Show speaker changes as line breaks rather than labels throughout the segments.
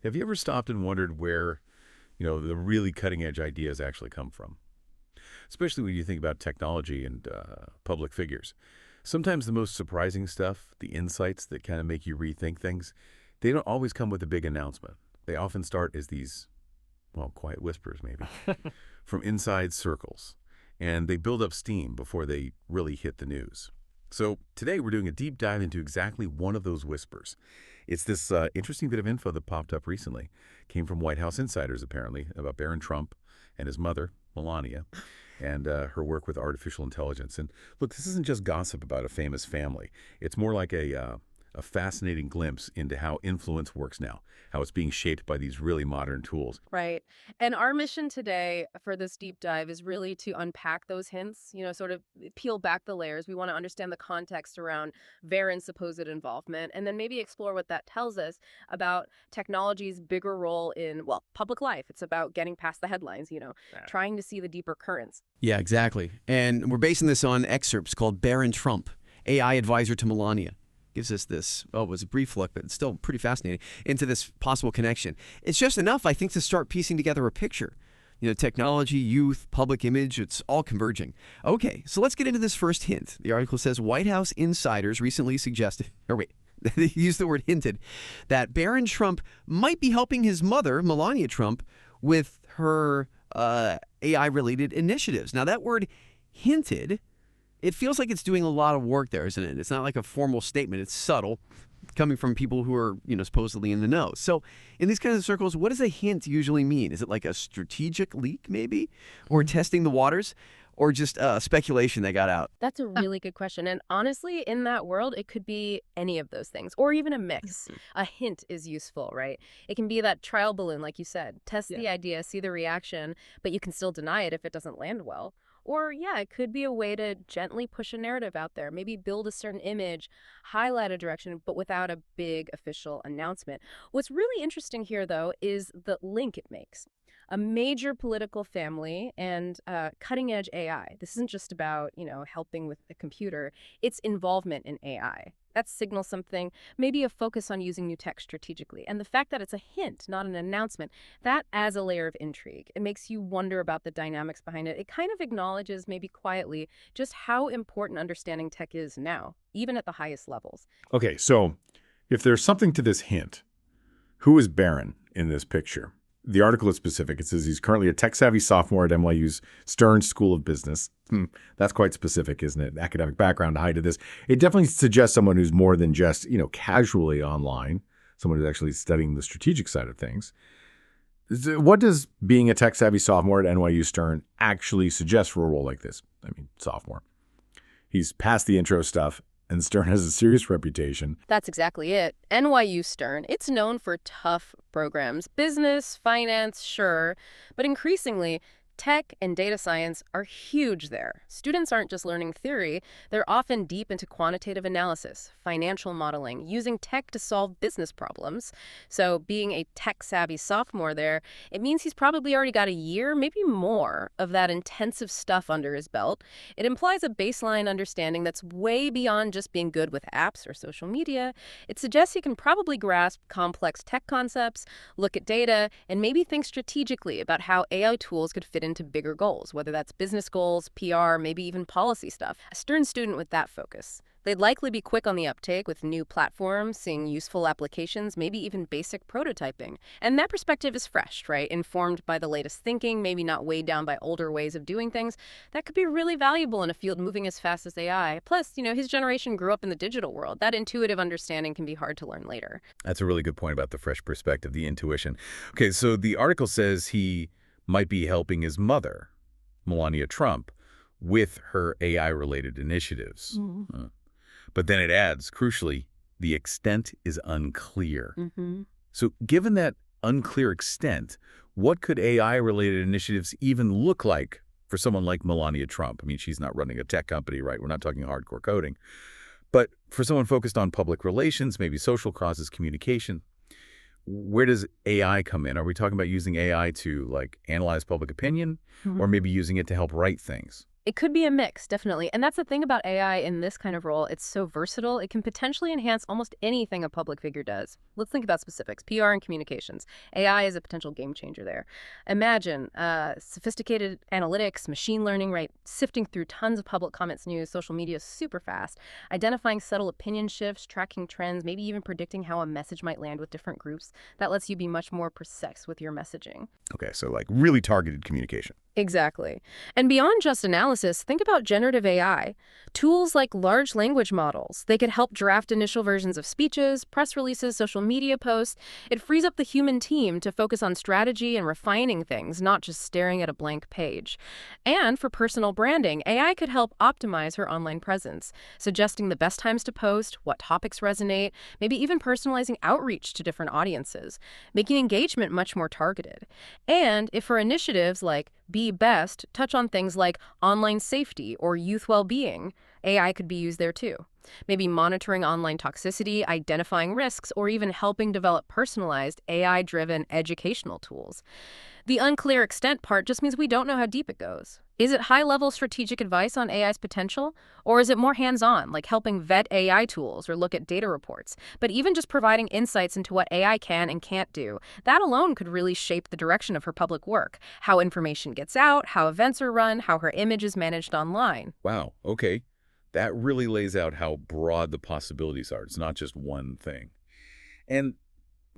Have you ever stopped and wondered where, the really cutting edge ideas actually come from? Especially when you think about technology and public figures. Sometimes the most surprising stuff, the insights that kind of make you rethink things, they don't always come with a big announcement. They often start as these, well, quiet whispers maybe, from inside circles. And they build up steam before they really hit the news. So today we're doing a deep dive into exactly one of those whispers. It's this interesting bit of info that popped up recently. Came from White House insiders, apparently, about Barron Trump and his mother, Melania, and her work with artificial intelligence. And look, this isn't just gossip about a famous family. It's more like a fascinating glimpse into how influence works now, how it's being shaped by these really modern tools.
Right. And our mission today for this deep dive is really to unpack those hints, sort of peel back the layers. We want to understand the context around Varen's supposed involvement, and then maybe explore what that tells us about technology's bigger role in, well, public life. It's about getting past the headlines,
Yeah.
trying to see the deeper currents.
Yeah, exactly. And we're basing this on excerpts called Barron Trump, AI advisor to Melania. Gives us this, oh, it was a brief look, but it's still pretty fascinating, into this possible connection. It's just enough, I think, to start piecing together a picture. Technology, youth, public image, it's all converging. Okay, so let's get into this first hint. The article says White House insiders recently suggested, they used the word hinted, that Barron Trump might be helping his mother, Melania Trump, with her AI-related initiatives. Now, that word hinted, it feels like it's doing a lot of work there, isn't it? It's not like a formal statement. It's subtle, coming from people who are, supposedly in the know. So in these kinds of circles, what does a hint usually mean? Is it like a strategic leak, maybe? Or testing the waters? Or just speculation that got out?
That's a really good question. And honestly, in that world, it could be any of those things, or even a mix. A hint is useful, right? It can be that trial balloon, like you said. Test the idea, see the reaction, but you can still deny it if it doesn't land well. Or, yeah, it could be a way to gently push a narrative out there, maybe build a certain image, highlight a direction, but without a big official announcement. What's really interesting here, though, is the link it makes. A major political family and cutting-edge AI. This isn't just about, helping with the computer. It's involvement in AI. That signals something, maybe a focus on using new tech strategically. And the fact that it's a hint, not an announcement, that adds a layer of intrigue. It makes you wonder about the dynamics behind it. It kind of acknowledges, maybe quietly, just how important understanding tech is now, even at the highest levels.
Okay, so if there's something to this hint, who is Barron in this picture? The article is specific. It says he's currently a tech-savvy sophomore at NYU's Stern School of Business. That's quite specific, isn't it? Academic background to hide to this. It definitely suggests someone who's more than just, casually online, someone who's actually studying the strategic side of things. What does being a tech-savvy sophomore at NYU Stern actually suggest for a role like this? I mean, sophomore. He's past the intro stuff, and Stern has a serious reputation.
That's exactly it. NYU Stern, it's known for tough programs. Business, finance, sure. But increasingly, tech and data science are huge there. Students aren't just learning theory, they're often deep into quantitative analysis, financial modeling, using tech to solve business problems. So being a tech-savvy sophomore there, it means he's probably already got a year, maybe more, of that intensive stuff under his belt. It implies a baseline understanding that's way beyond just being good with apps or social media. It suggests he can probably grasp complex tech concepts, look at data, and maybe think strategically about how AI tools could fit into bigger goals, whether that's business goals, PR, maybe even policy stuff. A Stern student with that focus. They'd likely be quick on the uptake with new platforms, seeing useful applications, maybe even basic prototyping. And that perspective is fresh, right? Informed by the latest thinking, maybe not weighed down by older ways of doing things. That could be really valuable in a field moving as fast as AI. Plus, his generation grew up in the digital world. That intuitive understanding can be hard to learn later.
That's a really good point about the fresh perspective, the intuition. Okay, so the article says he might be helping his mother, Melania Trump, with her AI-related initiatives. But then it adds, crucially, the extent is unclear. So given that unclear extent, what could AI-related initiatives even look like for someone like Melania Trump? I mean, she's not running a tech company, right? We're not talking hardcore coding. But for someone focused on public relations, maybe social causes, communication, where does AI come in? Are we talking about using AI to, analyze public opinion, or maybe using it to help write things?
It could be a mix, definitely. And that's the thing about AI in this kind of role. It's so versatile. It can potentially enhance almost anything a public figure does. Let's think about specifics. PR and communications. AI is a potential game changer there. Imagine sophisticated analytics, machine learning, right? Sifting through tons of public comments, news, social media super fast, identifying subtle opinion shifts, tracking trends, maybe even predicting how a message might land with different groups. That lets you be much more precise with your messaging.
Okay, so like really targeted communication.
Exactly. And beyond just analysis, think about generative AI. Tools like large language models. They could help draft initial versions of speeches, press releases, social media posts. It frees up the human team to focus on strategy and refining things, not just staring at a blank page. And for personal branding, AI could help optimize her online presence, suggesting the best times to post, what topics resonate, maybe even personalizing outreach to different audiences, making engagement much more targeted. And if her initiatives like Be Best touch on things like online safety or youth well-being, AI could be used there too. Maybe monitoring online toxicity, identifying risks, or even helping develop personalized AI-driven educational tools. The unclear extent part just means we don't know how deep it goes. Is it high-level strategic advice on AI's potential? Or is it more hands-on, like helping vet AI tools or look at data reports? But even just providing insights into what AI can and can't do, that alone could really shape the direction of her public work, how information gets out, how events are run, how her image is managed online.
Wow, okay. That really lays out how broad the possibilities are. It's not just one thing. And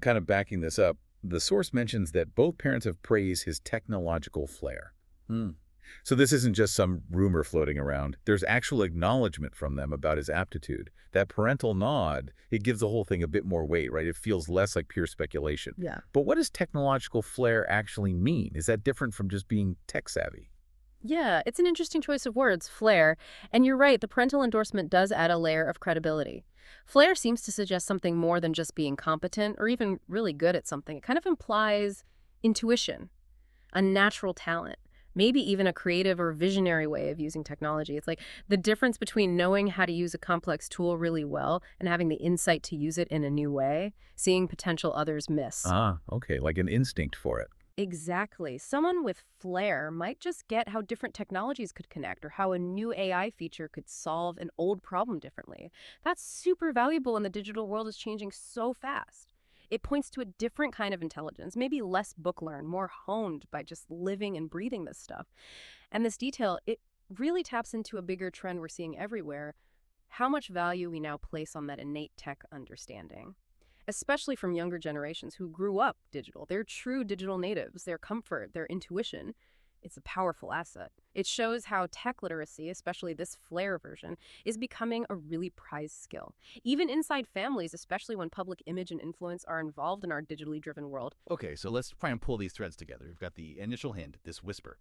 kind of backing this up, the source mentions that both parents have praised his technological flair. So this isn't just some rumor floating around. There's actual acknowledgement from them about his aptitude. That parental nod, it gives the whole thing a bit more weight, right? It feels less like pure speculation.
Yeah.
But what does technological flair actually mean? Is that different from just being tech savvy?
Yeah, it's an interesting choice of words, flair. And you're right, the parental endorsement does add a layer of credibility. Flair seems to suggest something more than just being competent or even really good at something. It kind of implies intuition, a natural talent, maybe even a creative or visionary way of using technology. It's like the difference between knowing how to use a complex tool really well and having the insight to use it in a new way, seeing potential others miss.
Ah, okay, like an instinct for it.
Exactly. Someone with flair might just get how different technologies could connect or how a new AI feature could solve an old problem differently. That's super valuable when the digital world is changing so fast. It points to a different kind of intelligence, maybe less book-learned, more honed by just living and breathing this stuff. And this detail, it really taps into a bigger trend we're seeing everywhere, how much value we now place on that innate tech understanding, especially from younger generations who grew up digital. They're true digital natives. Their comfort, their intuition, it's a powerful asset. It shows how tech literacy, especially this flair version, is becoming a really prized skill. Even inside families, especially when public image and influence are involved in our digitally driven world.
Okay, so let's try and pull these threads together. We've got the initial hint, this whisper.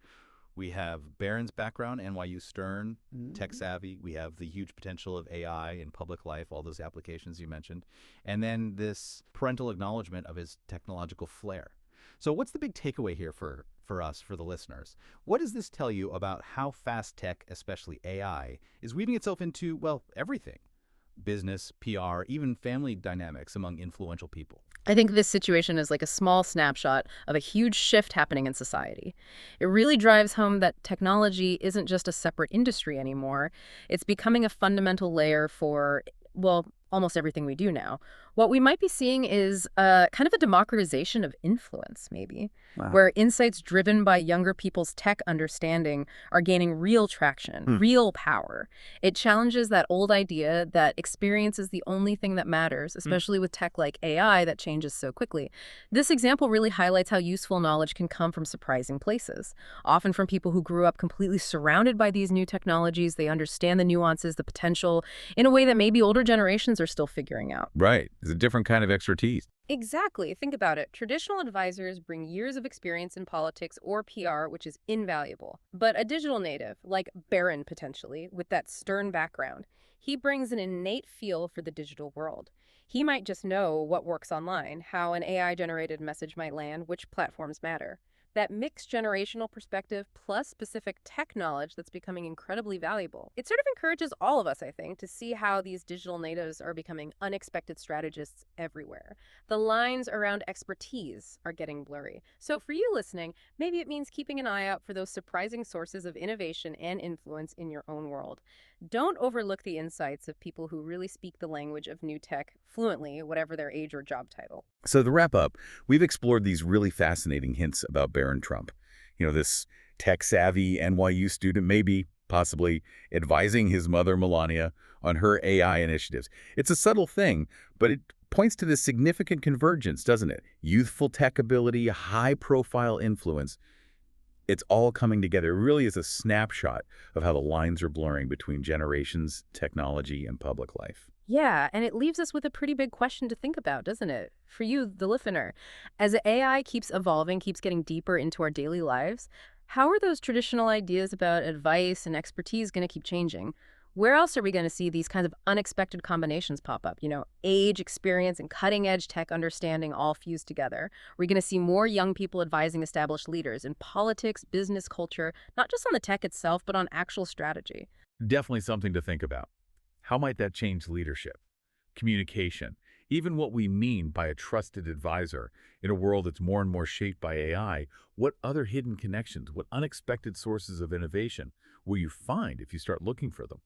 We have Barron's background, NYU Stern, tech savvy. We have the huge potential of AI in public life, all those applications you mentioned. And then this parental acknowledgement of his technological flair. So what's the big takeaway here for us, for the listeners? What does this tell you about how fast tech, especially AI, is weaving itself into, well, everything? Business, PR, even family dynamics among influential people.
I think this situation is like a small snapshot of a huge shift happening in society. It really drives home that technology isn't just a separate industry anymore. It's becoming a fundamental layer for, well, almost everything we do now. What we might be seeing is kind of a democratization of influence, maybe, where insights driven by younger people's tech understanding are gaining real traction, real power. It challenges that old idea that experience is the only thing that matters, especially with tech like AI that changes so quickly. This example really highlights how useful knowledge can come from surprising places, often from people who grew up completely surrounded by these new technologies. They understand the nuances, the potential, in a way that maybe older generations are still figuring out.
Right. It's a different kind of expertise.
Exactly. Think about it. Traditional advisors bring years of experience in politics or PR, which is invaluable. But a digital native, like Barron potentially, with that Stern background, he brings an innate feel for the digital world. He might just know what works online, how an AI-generated message might land, which platforms matter. that mixed generational perspective plus specific tech knowledge that's becoming incredibly valuable. It sort of encourages all of us, I think, to see how these digital natives are becoming unexpected strategists everywhere. The lines around expertise are getting blurry. So for you listening, maybe it means keeping an eye out for those surprising sources of innovation and influence in your own world. Don't overlook the insights of people who really speak the language of new tech fluently, whatever their age or job title.
So to wrap up, we've explored these really fascinating hints about Barron Trump. This tech-savvy NYU student may be possibly advising his mother, Melania, on her AI initiatives. It's a subtle thing, but it points to this significant convergence, doesn't it? Youthful tech ability, high-profile influence. It's all coming together. It really is a snapshot of how the lines are blurring between generations, technology, and public life.
Yeah, and it leaves us with a pretty big question to think about, doesn't it? For you, the listener, as AI keeps evolving, keeps getting deeper into our daily lives, how are those traditional ideas about advice and expertise going to keep changing? Where else are we going to see these kinds of unexpected combinations pop up? Age, experience, and cutting-edge tech understanding all fused together. Are we going to see more young people advising established leaders in politics, business, culture, not just on the tech itself, but on actual strategy?
Definitely something to think about. How might that change leadership, communication, even what we mean by a trusted advisor in a world that's more and more shaped by AI? What other hidden connections, what unexpected sources of innovation will you find if you start looking for them?